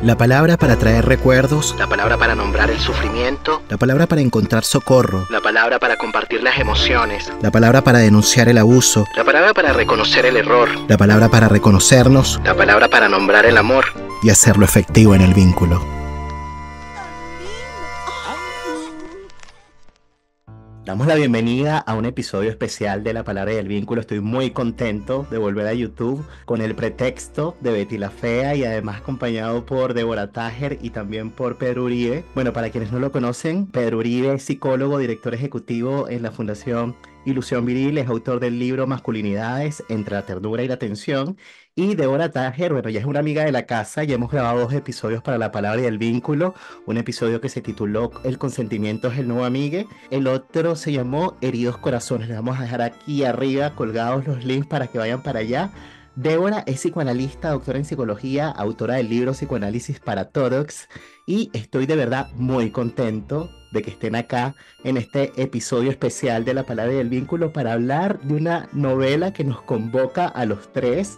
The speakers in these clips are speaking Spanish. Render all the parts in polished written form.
La palabra para traer recuerdos, La palabra para nombrar el sufrimiento, la palabra para encontrar socorro, la palabra para compartir las emociones, la palabra para denunciar el abuso, la palabra para reconocer el error, la palabra para reconocernos la palabra para nombrar el amor. y hacerlo efectivo en el vínculo. Damos la bienvenida a un episodio especial de La Palabra y el Vínculo. Estoy muy contento de volver a YouTube con el pretexto de Betty la Fea y además acompañado por Débora Tájer y también por Pedro Uribe. Bueno, para quienes no lo conocen, Pedro Uribe es psicólogo, director ejecutivo en la Fundación Ilusión Viril, es autor del libro Masculinidades entre la ternura y la tensión. Y Débora Tájer, bueno, ya es una amiga de la casa, ya hemos grabado 2 episodios para La Palabra y el Vínculo, un episodio que se tituló El consentimiento es el nuevo amigue, el otro se llamó Heridos Corazones. Les vamos a dejar aquí arriba colgados los links para que vayan para allá. Débora es psicoanalista, doctora en psicología, autora del libro Psicoanálisis para Todox, y estoy de verdad muy contento de que estén acá en este episodio especial de La Palabra y el Vínculo para hablar de una novela que nos convoca a los tres.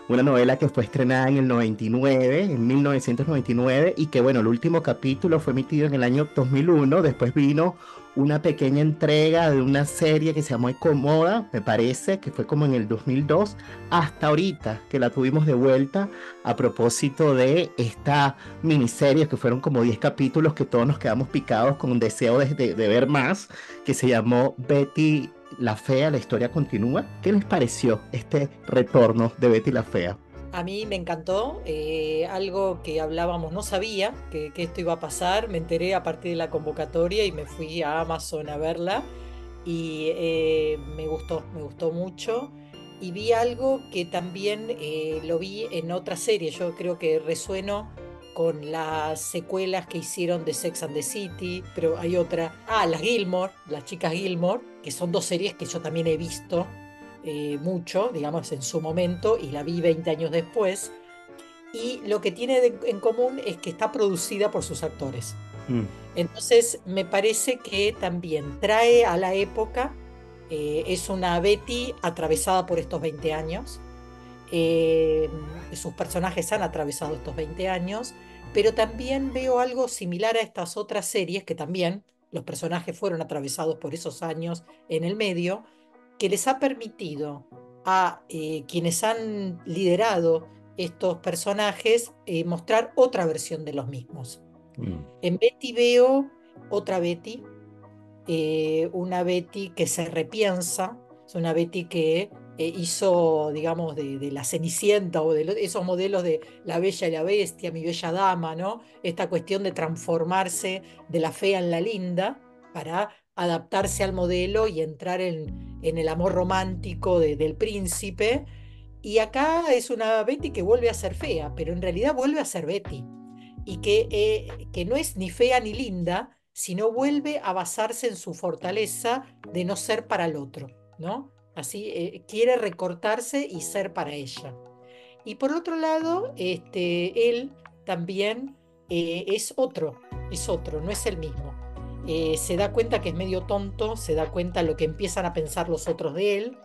Una novela que fue estrenada en el 99, en 1999, y que bueno, el último capítulo fue emitido en el año 2001. Después vino una pequeña entrega de una serie que se llamó Ecomoda, me parece, que fue como en el 2002, hasta ahorita que la tuvimos de vuelta a propósito de esta miniserie, que fueron como 10 capítulos que todos nos quedamos picados con un deseo de ver más, que se llamó Betty la Fea, la historia continúa. ¿Qué les pareció este retorno de Betty la Fea? A mí me encantó, algo que hablábamos, no sabía que esto iba a pasar, me enteré a partir de la convocatoria y me fui a Amazon a verla y me gustó mucho y vi algo que también lo vi en otra serie. Yo creo que resueno con las secuelas que hicieron de Sex and the City, pero hay otra, las Gilmore, las chicas Gilmore, que son 2 series que yo también he visto mucho, digamos, en su momento, y la vi 20 años después. Y lo que tiene en común es que está producida por sus actores. Mm. Entonces, me parece que también trae a la época, es una Betty atravesada por estos 20 años. eh, Sus personajes han atravesado estos 20 años, pero también veo algo similar a estas otras series que también los personajes fueron atravesados por esos años en el medio, que les ha permitido a quienes han liderado estos personajes mostrar otra versión de los mismos. Mm. En Betty veo otra Betty, una Betty que se repiensa, es una Betty que hizo, digamos, de la Cenicienta o de esos modelos de La Bella y la Bestia, Mi Bella Dama, ¿no? Esta cuestión de transformarse de la fea en la linda para adaptarse al modelo y entrar en el amor romántico del príncipe. Y acá es una Betty que vuelve a ser fea, pero en realidad vuelve a ser Betty y que no es ni fea ni linda, sino vuelve a basarse en su fortaleza de no ser para el otro, ¿no? Así quiere recortarse y ser para ella. Y por otro lado, él también es otro, no es el mismo. Se da cuenta que es medio tonto, se da cuenta lo que empiezan a pensar los otros de él,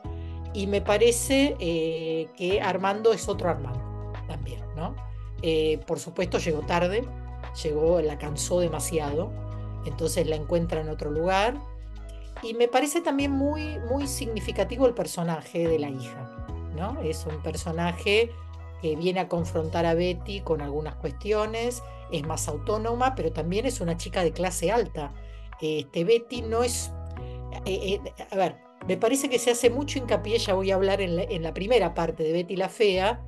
y me parece que Armando es otro Armando también, ¿no? Por supuesto llegó tarde, la cansó demasiado, entonces la encuentra en otro lugar. Y me parece también muy, muy significativo el personaje de la hija, ¿no? Es un personaje que viene a confrontar a Betty con algunas cuestiones, es más autónoma, pero también es una chica de clase alta. Betty no es... a ver, me parece que se hace mucho hincapié, ya voy a hablar en la primera parte de Betty la Fea,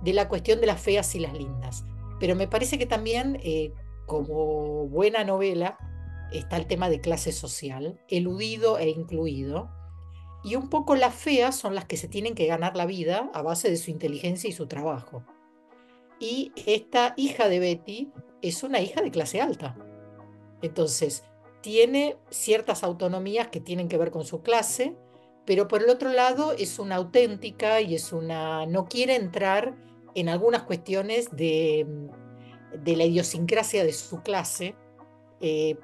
de la cuestión de las feas y las lindas. Pero me parece que también, como buena novela, está el tema de clase social, eludido e incluido. Y un poco las feas son las que se tienen que ganar la vida a base de su inteligencia y su trabajo. Y esta hija de Betty es una hija de clase alta. Entonces, tiene ciertas autonomías que tienen que ver con su clase, pero por el otro lado es una auténtica y no quiere entrar en algunas cuestiones de la idiosincrasia de su clase,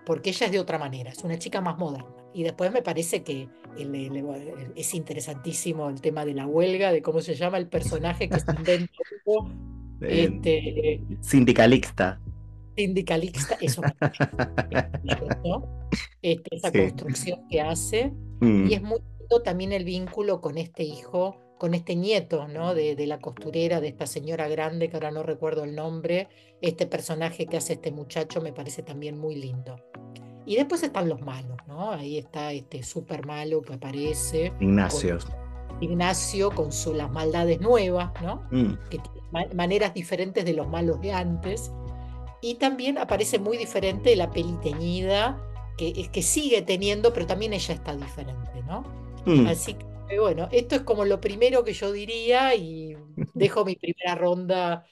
porque ella es de otra manera, es una chica más moderna. Y después me parece que es interesantísimo el tema de la huelga, de cómo se llama el personaje que se inventa Eh, este, sindicalista. sindicalista, eso es maravilloso, esa Sí. construcción que hace. Y es Mm, muy lindo también el vínculo con este hijo, con este nieto, ¿no? De la costurera, de esta señora grande, que ahora no recuerdo el nombre. Este personaje que hace este muchacho me parece también muy lindo. Y después están los malos, ¿no? Ahí está este súper malo que aparece con Ignacio. Ignacio, con las maldades nuevas, ¿no? Mm, Que tiene maneras diferentes de los malos de antes. Y también aparece muy diferente la peli teñida, que sigue teniendo, pero también ella está diferente, ¿no? mm. Así que bueno, esto es como lo primero que yo diría y dejo mi primera ronda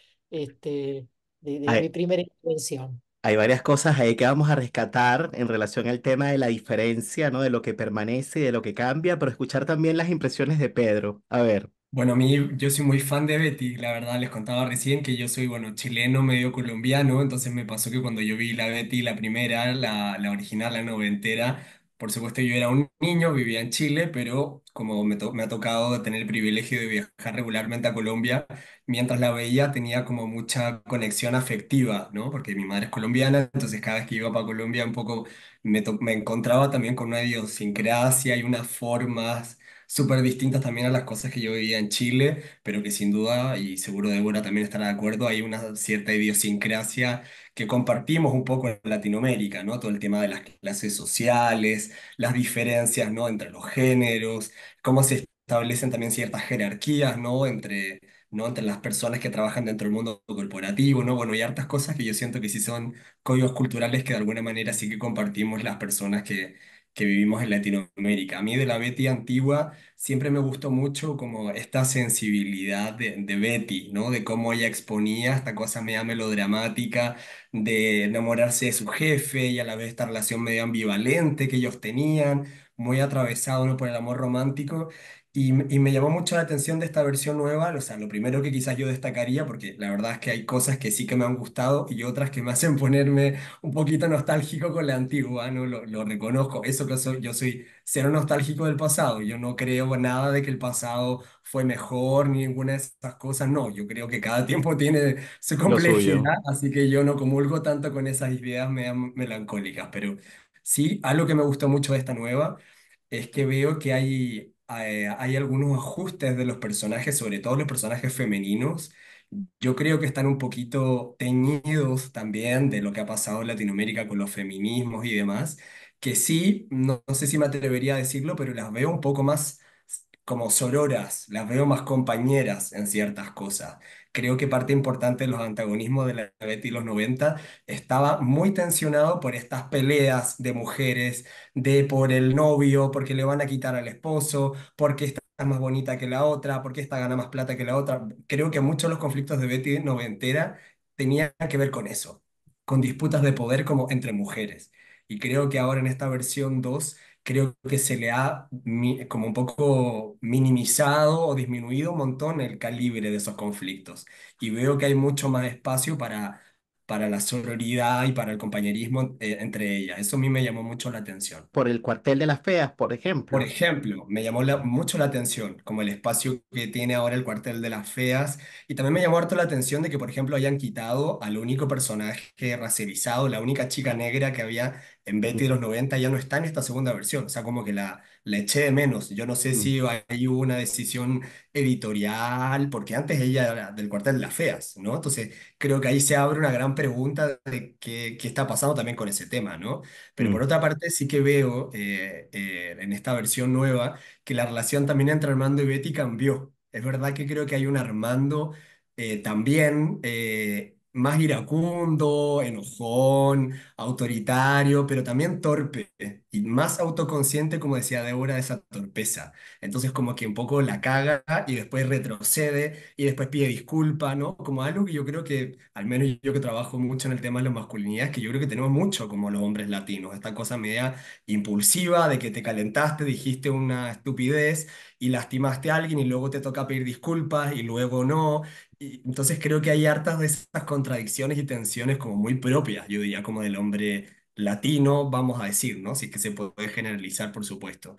de mi Hay, primera intervención. hay varias cosas ahí que vamos a rescatar en relación al tema de la diferencia, ¿no? De lo que permanece y de lo que cambia, pero escuchar también las impresiones de Pedro. A ver. Bueno, a mí yo soy muy fan de Betty, la verdad les contaba recién que yo soy, bueno, chileno medio colombiano, entonces me pasó que cuando yo vi la Betty, la primera, la original, la noventera, por supuesto yo era un niño, vivía en Chile, pero como me ha tocado tener el privilegio de viajar regularmente a Colombia, mientras la veía tenía como mucha conexión afectiva, ¿no? Porque mi madre es colombiana, entonces cada vez que iba para Colombia un poco me encontraba también con una idiosincrasia y unas formas súper distintas también a las cosas que yo vivía en Chile, pero que sin duda, y seguro Débora también estará de acuerdo, hay una cierta idiosincrasia que compartimos un poco en Latinoamérica, ¿no? Todo el tema de las clases sociales, las diferencias, ¿no? Entre los géneros, cómo se establecen también ciertas jerarquías, ¿no? ¿no? Entre las personas que trabajan dentro del mundo corporativo, ¿no? Bueno, hay hartas cosas que yo siento que sí son códigos culturales que de alguna manera sí que compartimos las personas que vivimos en Latinoamérica. A mí de la Betty antigua siempre me gustó mucho como esta sensibilidad de Betty, ¿no? De cómo ella exponía esta cosa media melodramática, de enamorarse de su jefe y a la vez esta relación medio ambivalente que ellos tenían, muy atravesado, ¿no? Por el amor romántico. Y me llamó mucho la atención de esta versión nueva, o sea, lo primero que quizás yo destacaría, porque la verdad es que hay cosas que sí que me han gustado y otras que me hacen ponerme un poquito nostálgico con la antigua, ¿no? Lo reconozco. Eso que soy, yo soy cero nostálgico del pasado. Yo no creo nada de que el pasado fue mejor ni ninguna de esas cosas. No, yo creo que cada tiempo tiene su Lo suyo. complejidad, así que yo no comulgo tanto con esas ideas melancólicas. Pero sí, algo que me gustó mucho de esta nueva es que veo que hay algunos ajustes de los personajes, sobre todo los personajes femeninos. Yo creo que están un poquito teñidos también de lo que ha pasado en Latinoamérica con los feminismos y demás, que sí, no sé si me atrevería a decirlo, pero las veo un poco más como sororas, las veo más compañeras en ciertas cosas. Creo que parte importante de los antagonismos de la Betty y los 90 estaba muy tensionado por estas peleas de mujeres, de por el novio, porque le van a quitar al esposo, porque esta es más bonita que la otra, porque esta gana más plata que la otra. Creo que muchos de los conflictos de Betty noventera tenían que ver con eso, con disputas de poder como entre mujeres. Y creo que ahora en esta versión 2 creo que se le ha como un poco minimizado o disminuido un montón el calibre de esos conflictos. Y veo que hay mucho más espacio para la sororidad y para el compañerismo entre ellas. Eso a mí me llamó mucho la atención. Por el cuartel de las feas, por Por ejemplo. ejemplo, me llamó mucho la atención, como el espacio que tiene ahora el cuartel de las feas, y también me llamó harto la atención de que, por ejemplo, hayan quitado al único personaje racializado, la única chica negra que había en Betty de los 90 ya no está en esta segunda versión, o sea, como que la eché de menos. Yo no sé Mm, si ahí hubo una decisión editorial, porque antes ella era del cuartel de las feas, ¿no? Entonces, creo que ahí se abre una gran pregunta de qué está pasando también con ese tema, ¿no? Pero por mm. otra parte sí que veo en esta versión nueva que la relación también entre Armando y Betty cambió. Es verdad que creo que hay un Armando también más iracundo, enojón, autoritario, pero también torpe y más autoconsciente, como decía Débora, de esa torpeza. Entonces como que un poco la caga y después retrocede y después pide disculpa, ¿no? Como algo que yo creo que, al menos yo que trabajo mucho en el tema de la masculinidad, que yo creo que tenemos mucho como los hombres latinos, esta cosa media impulsiva de que te calentaste, dijiste una estupidez y lastimaste a alguien y luego te toca pedir disculpas y luego no. Y entonces creo que hay hartas de esas contradicciones y tensiones como muy propias, yo diría, como del hombre latino, vamos a decir, ¿no? Si es que se puede generalizar, por supuesto.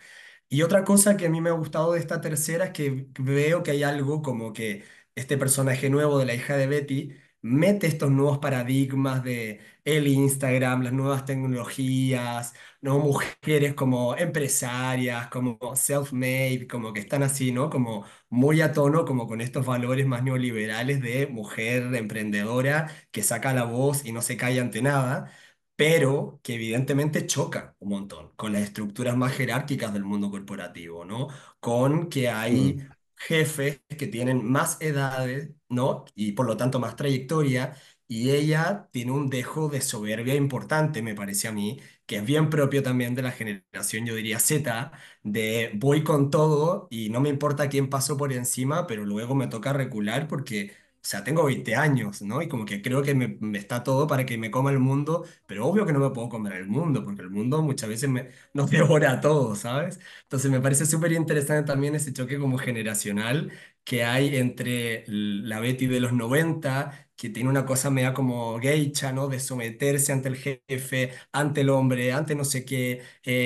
Y otra cosa que a mí me ha gustado de esta tercera es que veo que hay algo como que este personaje nuevo de la hija de Betty mete estos nuevos paradigmas de el Instagram, las nuevas tecnologías, ¿no? Mujeres como empresarias, como self-made, como que están así, ¿no? Como muy a tono, como con estos valores más neoliberales de mujer emprendedora que saca la voz y no se calla ante nada, pero que evidentemente choca un montón con las estructuras más jerárquicas del mundo corporativo, ¿no? Con que Mm, hay jefes que tienen más edades, ¿no? Y por lo tanto más trayectoria, y ella tiene un dejo de soberbia importante, me parece a mí, que es bien propio también de la generación, yo diría Z, de voy con todo y no me importa quién pasó por encima, pero luego me toca recular porque, o sea, tengo 20 años, ¿no? Y como que creo que me está todo para que me coma el mundo, pero obvio que no me puedo comer el mundo, porque el mundo muchas veces nos devora a todos, ¿sabes? Entonces me parece súper interesante también ese choque como generacional que hay entre la Betty de los 90 que tiene una cosa media como geisha, ¿no? De someterse ante el jefe, ante el hombre, ante no sé qué,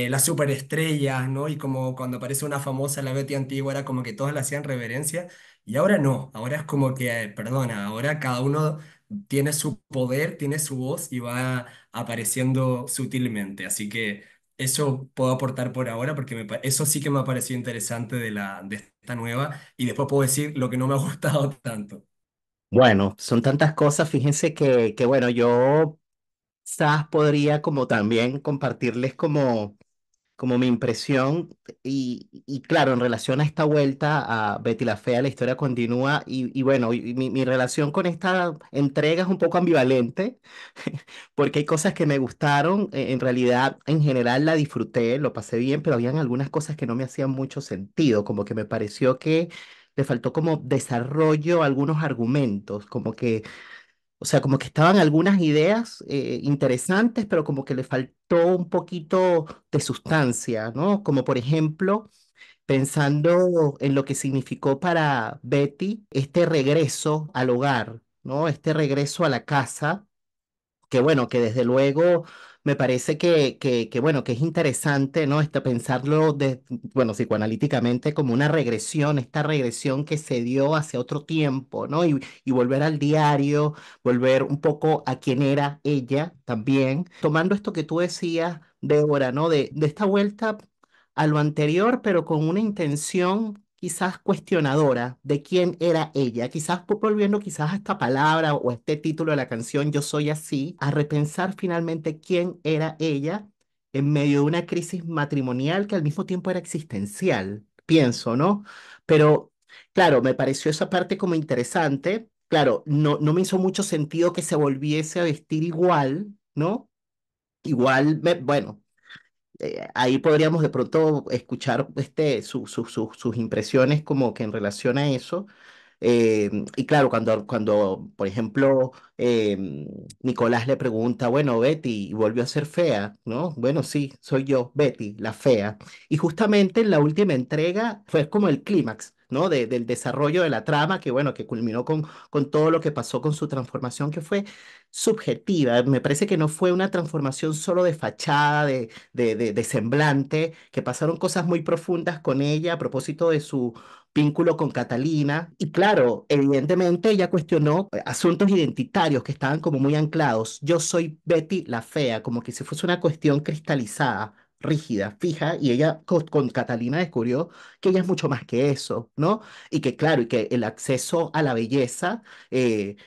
las superestrellas, ¿no? Y como cuando aparece una famosa, la Betty antigua, era como que todas le hacían reverencia. Y ahora no, ahora es como que, perdona, ahora cada uno tiene su poder, tiene su voz y va apareciendo sutilmente. Así que eso puedo aportar por ahora porque eso sí que me ha parecido interesante de esta nueva y después puedo decir lo que no me ha gustado tanto. Bueno, son tantas cosas, fíjense que bueno, yo quizás podría como también compartirles como mi impresión y claro, en relación a esta vuelta a Betty la Fea, la historia continúa y bueno, y mi relación con esta entrega es un poco ambivalente porque hay cosas que me gustaron, en realidad en general la disfruté, lo pasé bien, pero habían algunas cosas que no me hacían mucho sentido, como que me pareció que le faltó como desarrollo a algunos argumentos, como que o sea, como que estaban algunas ideas interesantes, pero como que le faltó un poquito de sustancia, ¿no? Como por ejemplo, pensando en lo que significó para Betty este regreso al hogar, ¿no? Este regreso a la casa que bueno, que desde luego me parece que bueno, que es interesante, ¿no? Pensarlo bueno, psicoanalíticamente como una regresión, esta regresión que se dio hacia otro tiempo, ¿no? Y volver al diario, volver un poco a quién era ella también, tomando esto que tú decías, Débora, ¿no? De esta vuelta a lo anterior, pero con una intención quizás cuestionadora de quién era ella, quizás volviendo quizás a esta palabra o este título de la canción Yo soy así, a repensar finalmente quién era ella en medio de una crisis matrimonial que al mismo tiempo era existencial, pienso, ¿no? Pero claro, me pareció esa parte como interesante, claro, no me hizo mucho sentido que se volviese a vestir igual, ¿no? Igual, bueno, ahí podríamos de pronto escuchar sus impresiones como que en relación a eso. Y claro, cuando, por ejemplo, Nicolás le pregunta, bueno, Betty, ¿volvió a ser fea? ¿No? Bueno, sí, soy yo, Betty, la fea. Y justamente en la última entrega fue como el clímax, ¿no? Del desarrollo de la trama, que bueno, que culminó con todo lo que pasó con su transformación, que fue subjetiva. Me parece que no fue una transformación solo de fachada, de semblante, que pasaron cosas muy profundas con ella a propósito de su vínculo con Catalina. Y claro, evidentemente ella cuestionó asuntos identitarios que estaban como muy anclados. Yo soy Betty la fea, como que si fuese una cuestión cristalizada, rígida, fija, y ella con Catalina descubrió que ella es mucho más que eso, ¿no? Y que claro, y que el acceso a la belleza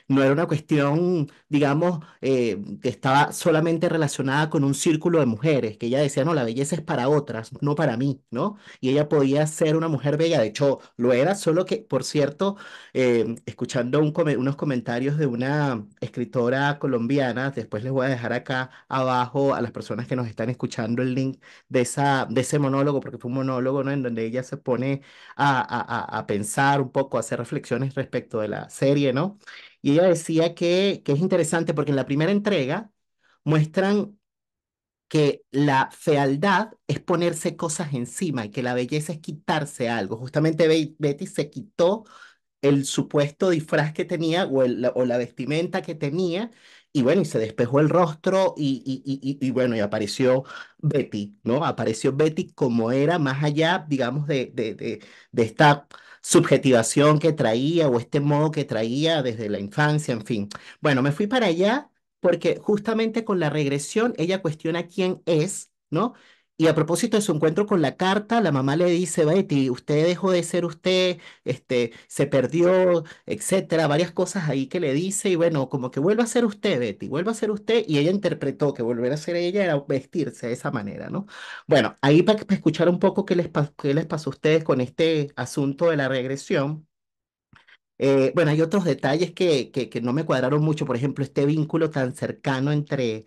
no era una cuestión, digamos, que estaba solamente relacionada con un círculo de mujeres, que ella decía, no, la belleza es para otras, no para mí, ¿no? Y ella podía ser una mujer bella, de hecho lo era, solo que, por cierto, escuchando unos comentarios de una escritora colombiana, después les voy a dejar acá abajo a las personas que nos están escuchando el link de ese monólogo, porque fue un monólogo, ¿no? En donde ella se pone a pensar un poco, a hacer reflexiones respecto de la serie, ¿no? Y ella decía que es interesante porque en la primera entrega muestran que la fealdad es ponerse cosas encima y que la belleza es quitarse algo. Justamente Betty se quitó el supuesto disfraz que tenía o la vestimenta que tenía y bueno, y se despejó el rostro y bueno, y apareció Betty, ¿no? Apareció Betty como era más allá, digamos, de esta subjetivación que traía o este modo que traía desde la infancia, en fin. Bueno, me fui para allá porque justamente con la regresión ella cuestiona quién es, ¿no? Y a propósito de su encuentro con la carta, la mamá le dice, Betty, usted dejó de ser usted, se perdió, etcétera, varias cosas ahí que le dice, y bueno, como que vuelva a ser usted, Betty, vuelva a ser usted, y ella interpretó que volver a ser ella era vestirse de esa manera, ¿no? Bueno, ahí para escuchar un poco qué les pasó a ustedes con este asunto de la regresión. Bueno, hay otros detalles que no me cuadraron mucho. Por ejemplo, este vínculo tan cercano entre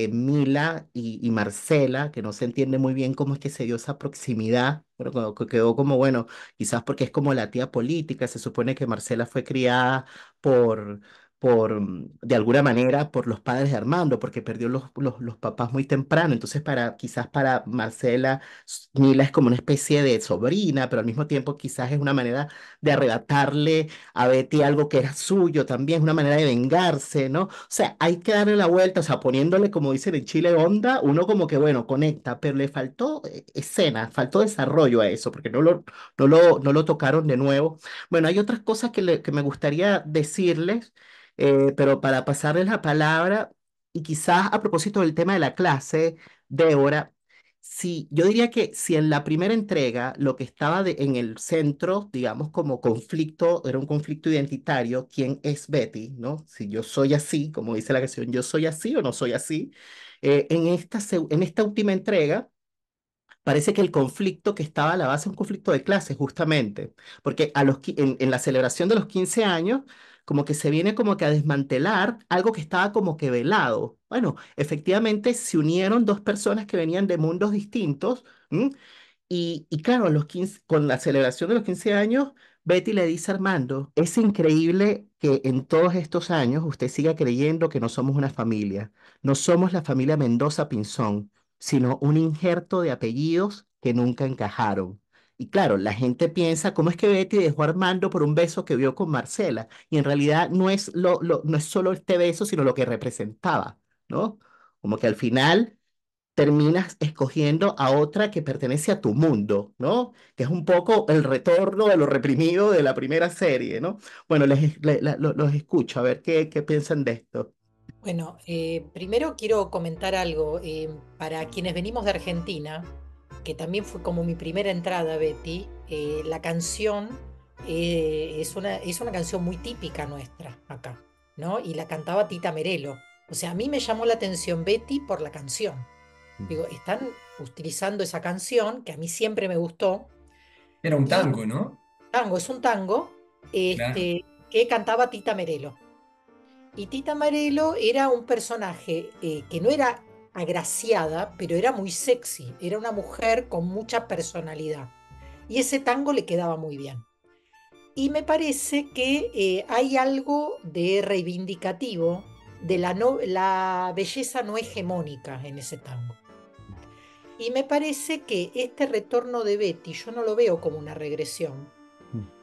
Mila y Marcela, que no se entiende muy bien cómo es que se dio esa proximidad. Pero que quedó como, bueno, quizás porque es como la tía política. Se supone que Marcela fue criada por, de alguna manera, por los padres de Armando, porque perdió los papás muy temprano. Entonces, quizás para Marcela, Mila es como una especie de sobrina, pero al mismo tiempo quizás es una manera de arrebatarle a Betty algo que era suyo también, es una manera de vengarse, ¿no? O sea, hay que darle la vuelta, o sea, poniéndole, como dicen en Chile, onda, uno como que, bueno, conecta, pero le faltó escena, faltó desarrollo a eso, porque no lo tocaron de nuevo. Bueno, hay otras cosas que me gustaría decirles, pero para pasarles la palabra, y quizás a propósito del tema de la clase, Débora, sí, yo diría que si en la primera entrega lo que estaba en el centro, digamos, como conflicto, era un conflicto identitario, ¿quién es Betty? ¿No? Si yo soy así, como dice la canción, yo soy así o no soy así. En esta última entrega, parece que el conflicto que estaba a la base es un conflicto de clases, justamente, porque en la celebración de los 15 años, como que se viene como que a desmantelar algo que estaba como que velado. Bueno, efectivamente se unieron dos personas que venían de mundos distintos. ¿M? Y claro, con la celebración de los 15 años, Betty le dice a Armando, es increíble que en todos estos años usted siga creyendo que no somos una familia. No somos la familia Mendoza Pinzón, sino un injerto de apellidos que nunca encajaron. Y claro, la gente piensa, ¿cómo es que Betty dejó a Armando por un beso que vio con Marcela? Y en realidad no es solo este beso, sino lo que representaba, ¿no? Como que al final terminas escogiendo a otra que pertenece a tu mundo, ¿no? Que es un poco el retorno de lo reprimido de la primera serie, ¿no? Bueno, los escucho, a ver qué piensan de esto. Bueno, primero quiero comentar algo. Para quienes venimos de Argentina, que también fue como mi primera entrada, Betty, la canción es una canción muy típica nuestra acá, ¿no? Y la cantaba Tita Merelo. O sea, a mí me llamó la atención Betty por la canción. Digo, están utilizando esa canción, que a mí siempre me gustó, Era un y tango, ¿no? tango, es un tango Claro. que cantaba Tita Merelo. Y Tita Marelo era un personaje que no era agraciada, pero era muy sexy. Era una mujer con mucha personalidad. Y ese tango le quedaba muy bien. Y me parece que hay algo de reivindicativo de la belleza no hegemónica en ese tango. Y me parece que este retorno de Betty yo no lo veo como una regresión,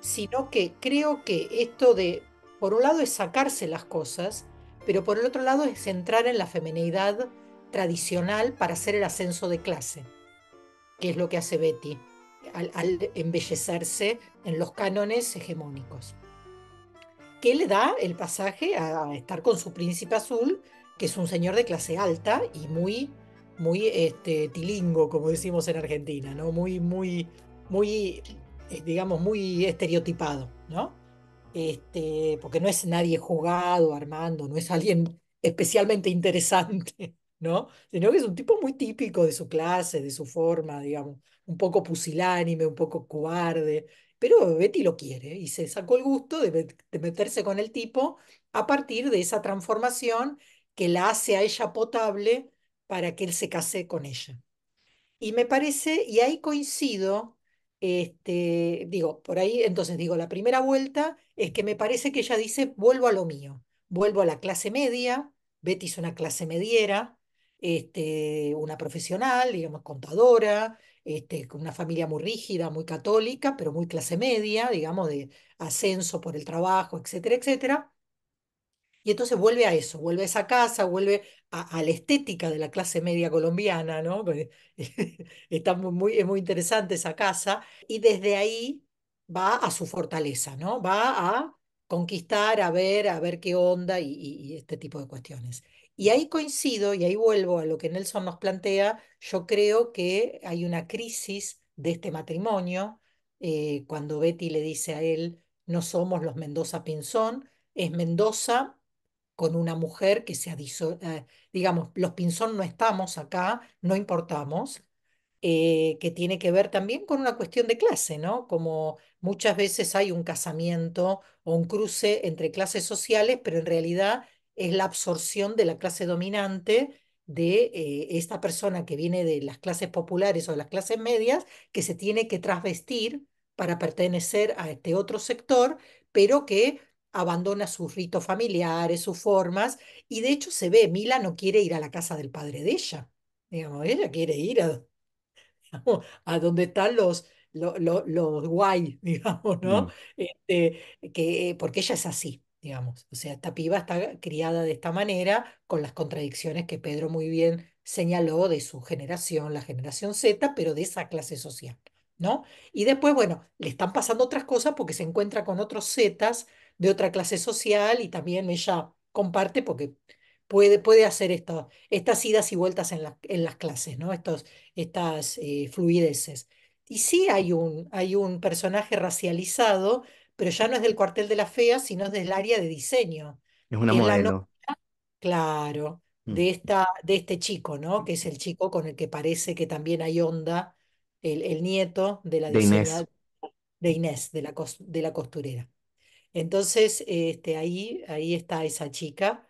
sino que creo que esto de, por un lado es sacarse las cosas, pero por el otro lado es entrar en la feminidad tradicional para hacer el ascenso de clase, que es lo que hace Betty al embellecerse en los cánones hegemónicos, que le da el pasaje a estar con su príncipe azul, que es un señor de clase alta y muy tilingo, como decimos en Argentina, ¿no? Muy, digamos, muy estereotipado, ¿no? Porque no es nadie jugado, Armando, no es alguien especialmente interesante, ¿no? Sino que es un tipo muy típico de su clase, de su forma, digamos, un poco pusilánime, un poco cobarde, pero Betty lo quiere y se sacó el gusto de meterse con el tipo a partir de esa transformación que la hace a ella potable para que él se case con ella. Y me parece, y ahí coincido, digo, por ahí, entonces digo, la primera vuelta es que me parece que ella dice, vuelvo a lo mío, vuelvo a la clase media, Betty es una clase mediera, una profesional, digamos, contadora, con una familia muy rígida, muy católica, pero muy clase media, digamos, de ascenso por el trabajo, etcétera, etcétera. Y entonces vuelve a eso, vuelve a esa casa, vuelve a la estética de la clase media colombiana, ¿no? Porque es muy interesante esa casa. Y desde ahí va a su fortaleza, ¿no? Va a conquistar, a ver qué onda y este tipo de cuestiones. Y ahí coincido y ahí vuelvo a lo que Nelson nos plantea. Yo creo que hay una crisis de este matrimonio cuando Betty le dice a él, no somos los Mendoza Pinzón, es Mendoza con una mujer que se ha digamos, los Pinzón no estamos acá, no importamos, que tiene que ver también con una cuestión de clase, ¿no? Como muchas veces hay un casamiento o un cruce entre clases sociales, pero en realidad es la absorción de la clase dominante de esta persona que viene de las clases populares o de las clases medias, que se tiene que trasvestir para pertenecer a este otro sector, pero que abandona sus ritos familiares, sus formas, y de hecho se ve, Mila no quiere ir a la casa del padre de ella. Digamos, ella quiere ir a donde están los guay, digamos, ¿no? Mm. Porque ella es así, digamos. O sea, esta piba está criada de esta manera, con las contradicciones que Pedro muy bien señaló de su generación, la generación Z, pero de esa clase social, ¿no? Y después, bueno, le están pasando otras cosas porque se encuentra con otros Zetas de otra clase social y también ella comparte porque puede hacer estas idas y vueltas en las clases, ¿no? Estas fluideces. Y sí hay un personaje racializado, pero ya no es del cuartel de la fea, sino es del área de diseño, Es una que es la novia, modelo. claro, Mm. de este chico, ¿no? Que es el chico con el que parece que también hay onda, el nieto de la De Inés. diseñadora de Inés, de la costurera. Entonces, ahí está esa chica,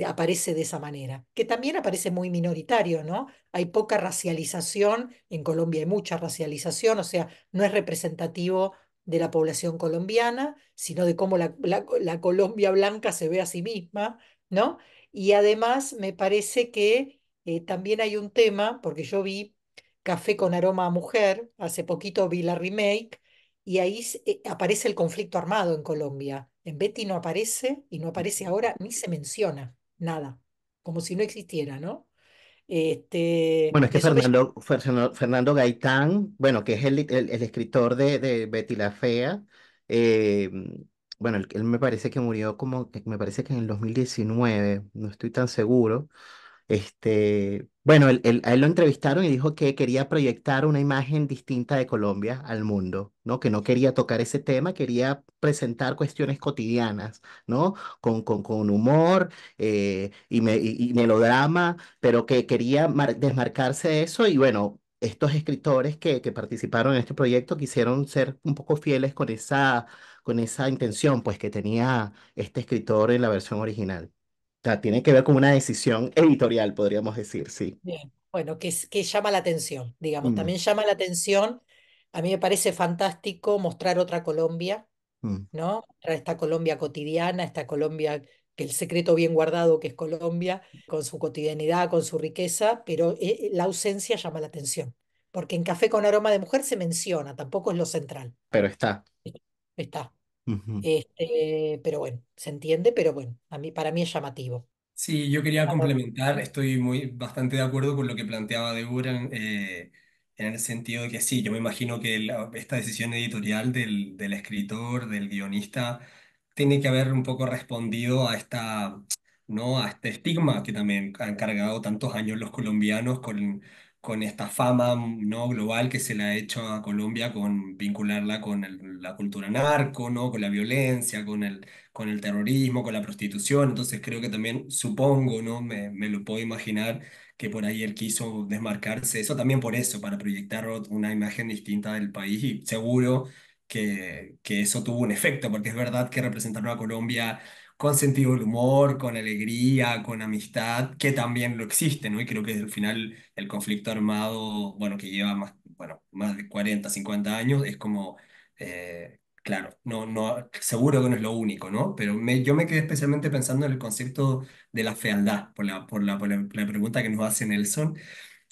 aparece de esa manera, que también aparece muy minoritario, ¿no? Hay poca racialización, en Colombia hay mucha racialización, o sea, no es representativo de la población colombiana, sino de cómo la Colombia blanca se ve a sí misma, ¿no? Y además me parece que también hay un tema, porque yo vi Café con aroma a mujer, hace poquito vi la remake, y ahí aparece el conflicto armado en Colombia. En Betty no aparece y no aparece ahora, ni se menciona nada, como si no existiera, ¿no? Bueno, es que Eso me Fernando Gaitán, bueno, que es el escritor de Betty la Fea, eh, bueno, él me parece que murió me parece que en el 2019, no estoy tan seguro. Bueno, a él lo entrevistaron y dijo que quería proyectar una imagen distinta de Colombia al mundo, ¿no? Que no quería tocar ese tema, quería presentar cuestiones cotidianas, ¿no? Con humor y melodrama, pero que quería desmarcarse de eso y bueno, estos escritores que participaron en este proyecto quisieron ser un poco fieles con esa intención, pues que tenía este escritor en la versión original. O sea, tiene que ver con una decisión editorial, podríamos decir, sí. bien, bueno, que llama la atención, digamos, Mm, también llama la atención. A mí me parece fantástico mostrar otra Colombia, mm. ¿no? Mostrar esta Colombia cotidiana, esta Colombia que el secreto bien guardado que es Colombia, con su cotidianidad, con su riqueza, pero la ausencia llama la atención, porque en Café con aroma de mujer se menciona, tampoco es lo central. Pero está. Está. Ujú. Pero bueno, se entiende, pero bueno, para mí es llamativo. Sí, yo quería complementar, estoy bastante de acuerdo con lo que planteaba Débora en el sentido de que sí, yo me imagino que esta decisión editorial del escritor, del guionista, tiene que haber un poco respondido a ¿no? A este estigma que también han cargado tantos años los colombianos con esta fama, ¿no? Global que se le ha hecho a Colombia con vincularla con la cultura narco, ¿no? Con la violencia, con el terrorismo, con la prostitución. Entonces creo que también supongo, ¿no? Me lo puedo imaginar que por ahí él quiso desmarcarse. Eso también por eso, para proyectar una imagen distinta del país y seguro que eso tuvo un efecto, porque es verdad que representaron a Colombia con sentido del humor, con alegría, con amistad, que también lo existe, ¿no? Y creo que al final el conflicto armado, bueno, que lleva más de 40 50 años, es como... Claro, seguro que no es lo único, ¿no? Pero yo me quedé especialmente pensando en el concepto de la fealdad, por la pregunta que nos hace Nelson.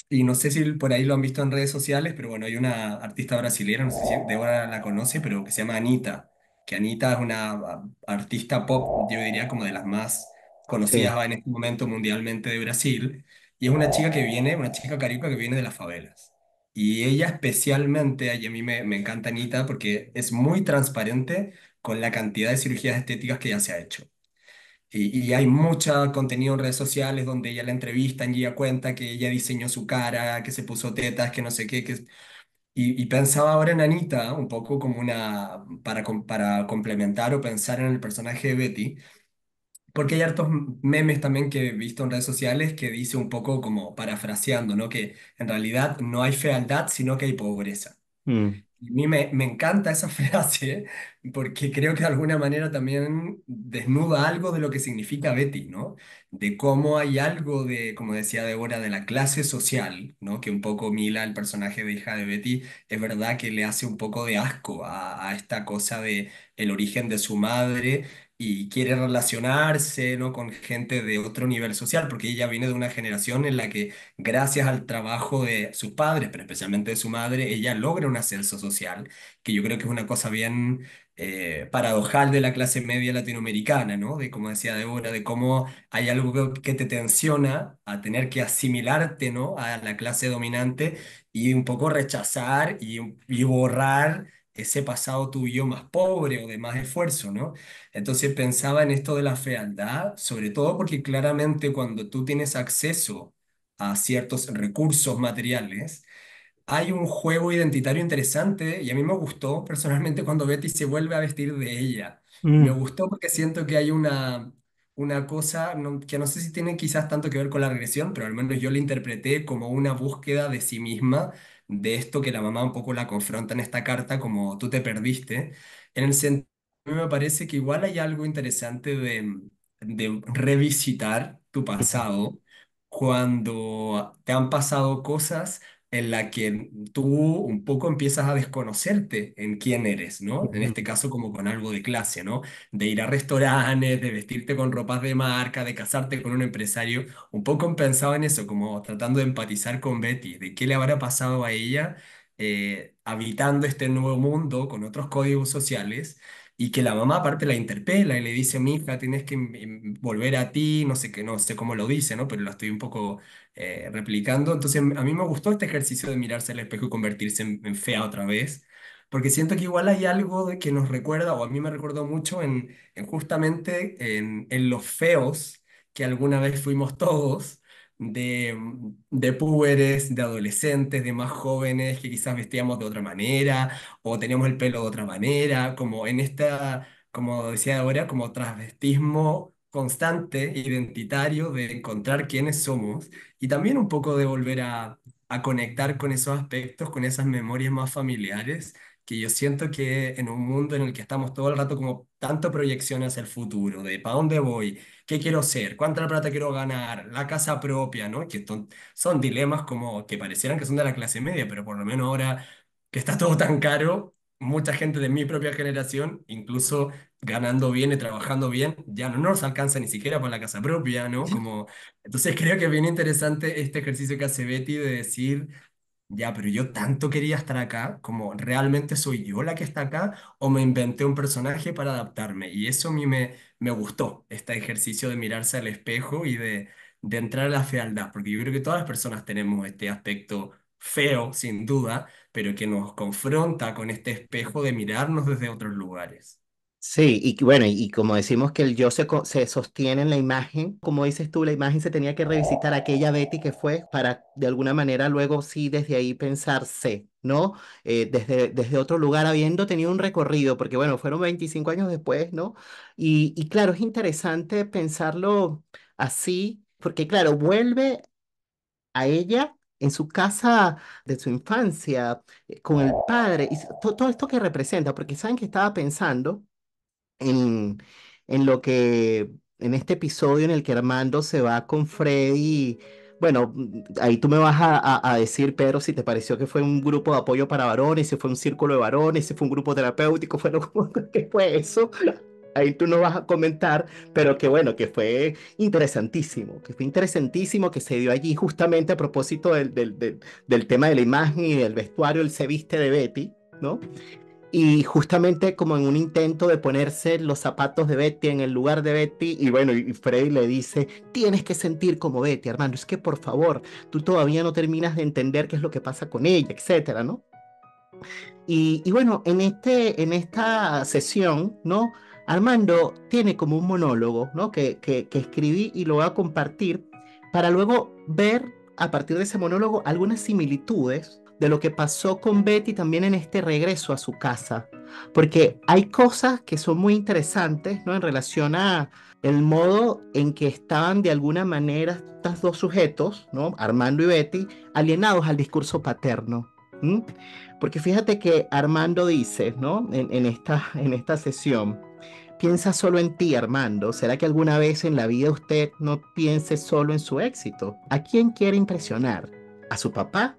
Y no sé si por ahí lo han visto en redes sociales, pero bueno, hay una artista brasilera, no sé si Débora la conoce, pero que se llama Anita. Que Anita es una artista pop, yo diría como de las más Sí, conocidas en este momento mundialmente de Brasil. Y es una chica una chica carioca que viene de las favelas. Y ella especialmente, y a mí me encanta Anita porque es muy transparente con la cantidad de cirugías estéticas que ella se ha hecho. Y hay mucho contenido en redes sociales donde ella la entrevistan y ella cuenta que ella diseñó su cara, que se puso tetas, que no sé qué. Y pensaba ahora en Anita, un poco como para complementar o pensar en el personaje de Betty, porque hay hartos memes también que he visto en redes sociales que dice un poco como parafraseando, ¿no? Que en realidad no hay fealdad, sino que hay pobreza. Mm, Y a mí me encanta esa frase porque creo que de alguna manera también desnuda algo de lo que significa Betty, ¿no? De cómo hay algo de, como decía Débora, de la clase social, ¿no? Que un poco Mila, el personaje de hija de Betty, es verdad que le hace un poco de asco a esta cosa de el origen de su madre y quiere relacionarse, ¿no? Con gente de otro nivel social, porque ella viene de una generación en la que gracias al trabajo de sus padres, pero especialmente de su madre, ella logra un ascenso social, que yo creo que es una cosa bien paradojal de la clase media latinoamericana, ¿no? De como decía Débora, de cómo hay algo que te tensiona a tener que asimilarte, ¿no? A la clase dominante y un poco rechazar y borrar ese pasado tuyo más pobre o de más esfuerzo, ¿no? Entonces pensaba en esto de la fealdad, sobre todo porque claramente cuando tú tienes acceso a ciertos recursos materiales, hay un juego identitario interesante y a mí me gustó personalmente cuando Betty se vuelve a vestir de ella. Me mm, gustó porque siento que hay una cosa que no sé si tiene quizás tanto que ver con la regresión, pero al menos yo la interpreté como una búsqueda de sí misma, de esto que la mamá un poco la confronta en esta carta, como tú te perdiste, en el sentido, a mí me parece que igual hay algo interesante de revisitar tu ujú, pasado cuando te han pasado cosas en la que tú un poco empiezas a desconocerte en quién eres, ¿no? En ujú. este caso como con algo de clase, ¿no? De ir a restaurantes, de vestirte con ropas de marca, de casarte con un empresario. Un poco pensaba en eso, como tratando de empatizar con Betty, de qué le habrá pasado a ella habitando este nuevo mundo con otros códigos sociales. Y que la mamá aparte la interpela y le dice, mija, tienes que volver a ti, no sé qué, no sé cómo lo dice, ¿no? Pero lo estoy un poco replicando. Entonces, a mí me gustó este ejercicio de mirarse al espejo y convertirse en fea otra vez, porque siento que igual hay algo que nos recuerda, o a mí me recordó mucho en justamente en los feos que alguna vez fuimos todos. De púberes, de adolescentes, de más jóvenes que quizás vestíamos de otra manera o teníamos el pelo de otra manera, como en esta, como decía ahora, como transvestismo constante, identitario, de encontrar quiénes somos y también un poco de volver a conectar con esos aspectos, con esas memorias más familiares, que yo siento que en un mundo en el que estamos todo el rato como tanto proyección hacia el futuro, de para dónde voy, qué quiero ser, cuánta plata quiero ganar, la casa propia, ¿no? Que son dilemas como que parecieran que son de la clase media, pero por lo menos ahora que está todo tan caro, mucha gente de mi propia generación, incluso ganando bien y trabajando bien, ya no nos alcanza ni siquiera para la casa propia, ¿no? Como, entonces creo que es bien interesante este ejercicio que hace Betty de decir, ya, pero yo tanto quería estar acá, como realmente soy yo la que está acá, o me inventé un personaje para adaptarme. Y eso a mí me gustó, este ejercicio de mirarse al espejo y de entrar a la fealdad, porque yo creo que todas las personas tenemos este aspecto feo, sin duda, pero que nos confronta con este espejo de mirarnos desde otros lugares. Sí, y bueno, y como decimos que el yo se sostiene en la imagen, como dices tú, la imagen se tenía que revisitar aquella Betty que fue para de alguna manera luego sí desde ahí pensarse, ¿no? Desde otro lugar, habiendo tenido un recorrido, porque bueno, fueron 25 años después, ¿no? Y claro, es interesante pensarlo así, porque claro, vuelve a ella en su casa de su infancia, con el padre, y todo esto que representa, porque saben que estaba pensando en, en lo que, en este episodio en el que Armando se va con Freddy. Bueno, ahí tú me vas a decir, Pedro, si te pareció que fue un grupo de apoyo para varones, si fue un círculo de varones, si fue un grupo terapéutico, fue ¿qué fue eso? Ahí tú no vas a comentar, pero que bueno, que fue interesantísimo, que se dio allí justamente a propósito del tema de la imagen y del vestuario, él se viste de Betty, ¿no? Y justamente como en un intento de ponerse los zapatos de Betty en el lugar de Betty, y bueno, y Freddy le dice, tienes que sentir como Betty, Armando, es que por favor, tú todavía no terminas de entender qué es lo que pasa con ella, etcétera, ¿no? Y bueno, en esta sesión, ¿no? Armando tiene como un monólogo, ¿no? Que escribí y lo voy a compartir para luego ver a partir de ese monólogo algunas similitudes de lo que pasó con Betty también en este regreso a su casa. Porque hay cosas que son muy interesantes, ¿no? En relación a el modo en que estaban de alguna manera estos dos sujetos, ¿no? Armando y Betty, alienados al discurso paterno. ¿Mm? Porque fíjate que Armando dice, ¿no? En esta sesión, piensa solo en ti, Armando. ¿Será que alguna vez en la vida usted no piense solo en su éxito? ¿A quién quiere impresionar? ¿A su papá?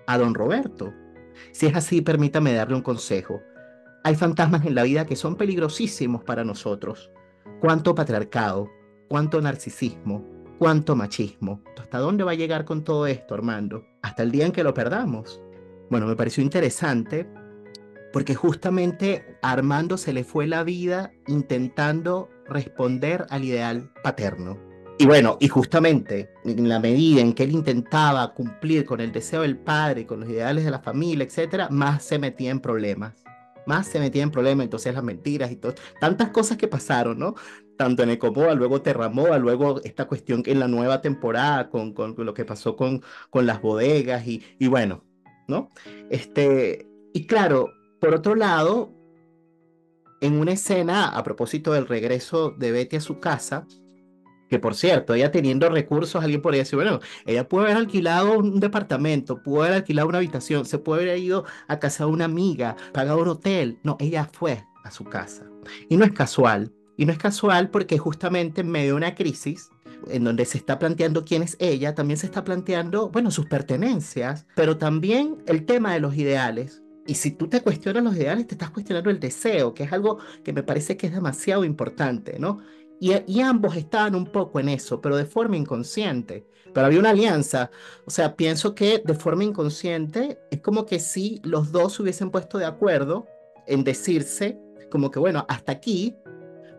¿A don Roberto? Si es así, permítame darle un consejo. Hay fantasmas en la vida que son peligrosísimos para nosotros. Cuánto patriarcado, cuánto narcisismo, cuánto machismo. ¿Hasta dónde va a llegar con todo esto, Armando? Hasta el día en que lo perdamos. Bueno, me pareció interesante porque justamente a Armando se le fue la vida intentando responder al ideal paterno. Y bueno, y justamente en la medida en que él intentaba cumplir con el deseo del padre, con los ideales de la familia, etcétera, más se metía en problemas. Más se metía en problemas, entonces las mentiras y todo. Tantas cosas que pasaron, ¿no? Tanto en Ecomoa, luego Terramoa, luego esta cuestión que en la nueva temporada con lo que pasó con las bodegas y bueno, ¿no? Y claro, por otro lado, en una escena, a propósito del regreso de Betty a su casa, que por cierto, ella teniendo recursos, alguien podría decir, bueno, ella puede haber alquilado un departamento, puede haber alquilado una habitación, se puede haber ido a casa de una amiga, pagado un hotel. No, ella fue a su casa. Y no es casual. Y no es casual porque justamente en medio de una crisis, en donde se está planteando quién es ella, también se está planteando, bueno, sus pertenencias, pero también el tema de los ideales. Y si tú te cuestionas los ideales, te estás cuestionando el deseo, que es algo que me parece que es demasiado importante, ¿no? Y ambos estaban un poco en eso, pero de forma inconsciente. Pero había una alianza. O sea, pienso que de forma inconsciente es como que si los dos se hubiesen puesto de acuerdo en decirse, como que bueno, hasta aquí,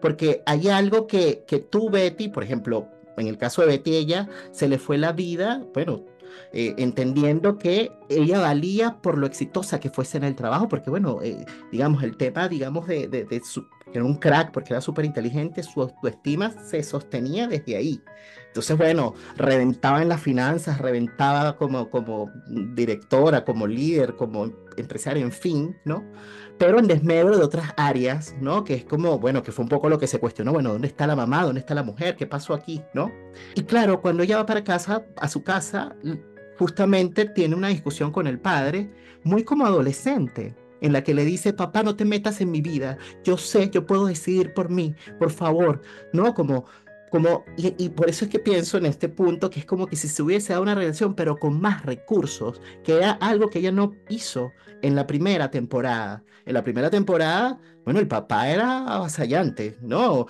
porque hay algo que tú, Betty, por ejemplo, en el caso de Betty, ella se le fue la vida, bueno, entendiendo que ella valía por lo exitosa que fuese en el trabajo, porque bueno, digamos, el tema, digamos, de su, que era un crack, porque era súper inteligente, su autoestima se sostenía desde ahí. Entonces, bueno, reventaba en las finanzas, reventaba como directora, como líder, como empresaria, en fin, ¿no? Pero en desmedro de otras áreas, ¿no? Que es como, bueno, que fue un poco lo que se cuestionó, bueno, ¿dónde está la mamá? ¿Dónde está la mujer? ¿Qué pasó aquí? ¿No? Y claro, cuando ella va para casa, a su casa, justamente tiene una discusión con el padre, muy como adolescente, en la que le dice, papá, no te metas en mi vida, yo sé, yo puedo decidir por mí, por favor, ¿no? Y por eso es que pienso en este punto, que es como que si se hubiese dado una relación, pero con más recursos, que era algo que ella no hizo en la primera temporada. En la primera temporada, bueno, el papá era avasallante, ¿no?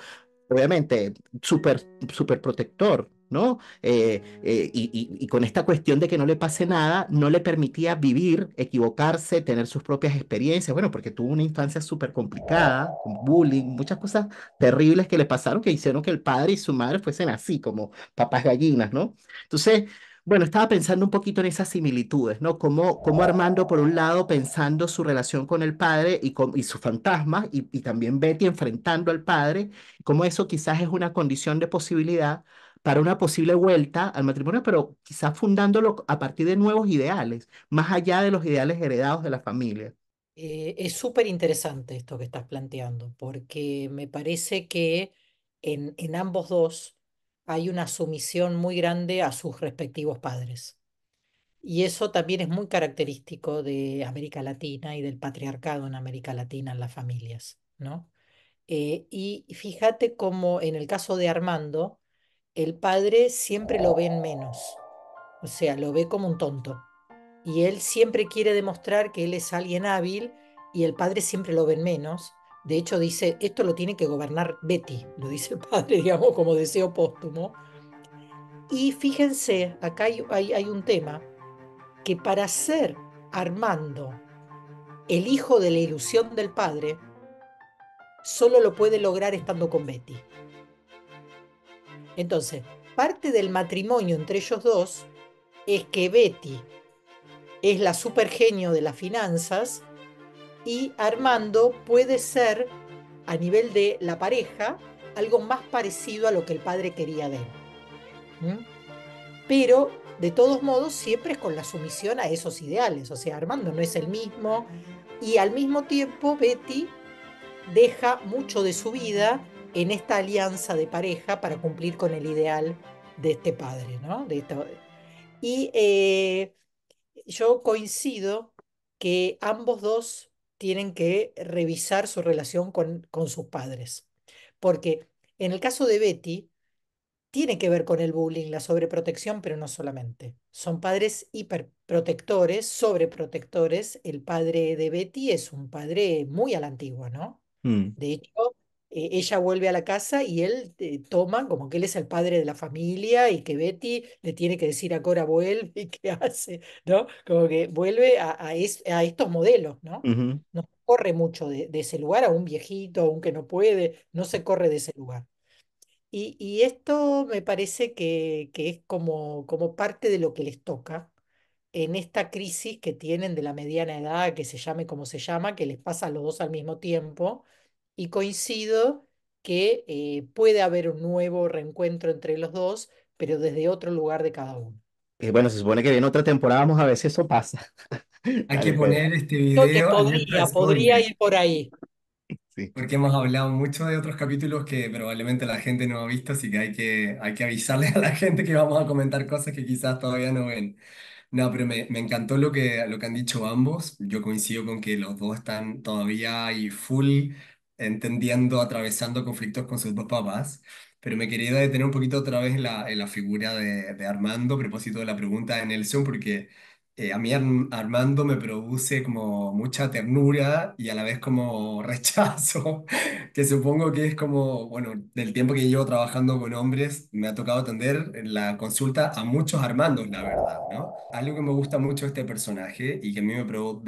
Obviamente, súper, súper protector, ¿no? Y con esta cuestión de que no le pase nada, no le permitía vivir, equivocarse, tener sus propias experiencias, bueno, porque tuvo una infancia súper complicada, con bullying, muchas cosas terribles que le pasaron que hicieron que el padre y su madre fuesen así, como papás gallinas, ¿no? Entonces, bueno, estaba pensando un poquito en esas similitudes, ¿no? Como Armando, por un lado, pensando su relación con el padre y sus fantasmas, y también Betty enfrentando al padre, cómo eso quizás es una condición de posibilidad para una posible vuelta al matrimonio, pero quizás fundándolo a partir de nuevos ideales, más allá de los ideales heredados de la familia. Es súper interesante esto que estás planteando, porque me parece que en ambos dos hay una sumisión muy grande a sus respectivos padres. Y eso también es muy característico de América Latina y del patriarcado en América Latina en las familias, ¿no? Y fíjate cómo en el caso de Armando, el padre siempre lo ve en menos, o sea, lo ve como un tonto. Y él siempre quiere demostrar que él es alguien hábil y el padre siempre lo ve en menos. De hecho, dice, esto lo tiene que gobernar Betty, lo dice el padre, digamos, como deseo póstumo. Y fíjense, acá hay un tema, que para ser Armando el hijo de la ilusión del padre solo lo puede lograr estando con Betty. Entonces, parte del matrimonio entre ellos dos es que Betty es la supergenio de las finanzas y Armando puede ser, a nivel de la pareja, algo más parecido a lo que el padre quería de él. ¿M? Pero, de todos modos, siempre es con la sumisión a esos ideales. O sea, Armando no es el mismo y al mismo tiempo Betty deja mucho de su vida en esta alianza de pareja para cumplir con el ideal de este padre, ¿no? Y yo coincido que ambos dos tienen que revisar su relación con sus padres, porque en el caso de Betty, tiene que ver con el bullying, la sobreprotección, pero no solamente. Son padres hiperprotectores, sobreprotectores. El padre de Betty es un padre muy a la antigua, ¿no? Mm, De hecho, ella vuelve a la casa y él toma como que él es el padre de la familia y que Betty le tiene que decir a Cora vuelve y qué hace, ¿no? Como que vuelve a estos modelos, ¿no? ujú. No se corre mucho de ese lugar, a un viejito, a un que no puede, no se corre de ese lugar. Y esto me parece que es como parte de lo que les toca en esta crisis que tienen de la mediana edad, que se llame como se llama, que les pasa a los dos al mismo tiempo. Y coincido que puede haber un nuevo reencuentro entre los dos, pero desde otro lugar de cada uno. Bueno, se supone que viene otra temporada, vamos a ver si eso pasa. Hay que Dale, pues. poner este Creo que video alerta podría spoiler. ir por ahí. Sí. Porque hemos hablado mucho de otros capítulos que probablemente la gente no ha visto, así que hay que avisarle a la gente que vamos a comentar cosas que quizás todavía no ven. No, pero me encantó lo que han dicho ambos. Yo coincido con que los dos están todavía ahí full entendiendo, atravesando conflictos con sus dos papás. Pero me quería detener un poquito otra vez en la figura de Armando a propósito de la pregunta de Nelson, porque a mí Armando me produce como mucha ternura y a la vez como rechazo, que supongo que es como, bueno, del tiempo que llevo trabajando con hombres, me ha tocado atender en la consulta a muchos Armandos, la verdad, ¿no? Algo que me gusta mucho de este personaje y que a mí me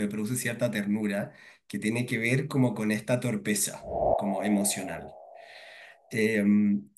produce cierta ternura, que tiene que ver como con esta torpeza, como emocional.